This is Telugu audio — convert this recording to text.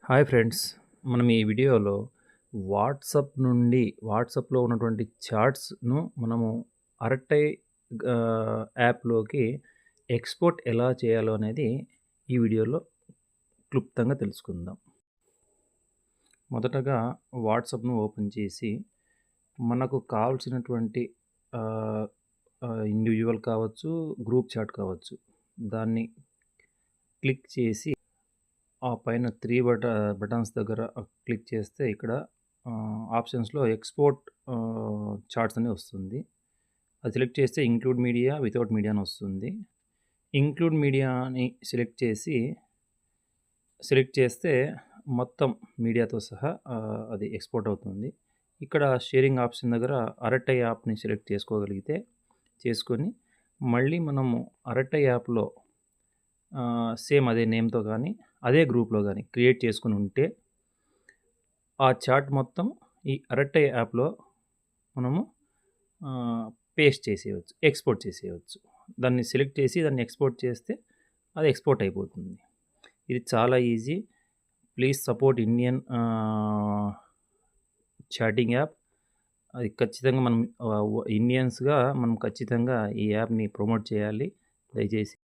Hi friends. మనం ఈ వీడియోలో వాట్సాప్‌లో ఉన్నటువంటి చాట్స్‌ను మనము అరటై యాప్‌లోకి ఎక్స్‌పోర్ట్ ఎలా చేయాలో అనేది ఈ వీడియోలో క్లుప్తంగా తెలుసుకుందాం. మొదటగా వాట్సాప్‌ను ఓపెన్ చేసి మనకు కావాల్సినటువంటి ఆహ్, ఇండివిడ్యువల్ కావచ్చు, గ్రూప్ చాట్ కావచ్చు. దాన్ని క్లిక్ చేసి ఆ పైన 3 బటన్స్ దగ్గర క్లిక్ చేస్తే ఇక్కడ ఆప్షన్స్‌లో ఎక్స్‌పోర్ట్ చార్ట్స్ అని వస్తుంది. అది సెలెక్ట్ చేస్తే ఇంక్లూడ్ మీడియా, వితౌట్ మీడియా అని వస్తుంది. ఇంక్లూడ్ మీడియా అని సెలెక్ట్ చేస్తే మొత్తం మీడియాతో సహా అది ఎక్స్‌పోర్ట్ అవుతుంది. ఇక్కడ షేరింగ్ ఆప్షన్ దగ్గర అరటై యాప్‌ని సెలెక్ట్ చేసుకొని మళ్ళీ మనము అరటై యాప్‌లో సేమ్ అదే నేమ్‌తో గానీ, అదే గ్రూప్‌లో గానీ క్రియేట్ చేసుకొని ఉంటే, ఆ చాట్ మొత్తం ఈ అరట్టై యాప్‌లో మనము ఆహ్, పేస్ట్ చేసేయవచ్చు. ఎక్స్‌పోర్ట్ చేసేయవచ్చు. దాన్ని సెలెక్ట్ చేసి దాన్ని ఎక్స్‌పోర్ట్ చేస్తే అది ఎక్స్‌పోర్ట్ అయిపోతుంది. ఇది చాలా easy. Please support Indian chatting app. అది ఖచ్చితంగా మనం ఇండియన్స్‌గా మనం ఖచ్చితంగా ఈ యాప్‌ని ప్రమోట్ చేయాలి. దయచేసి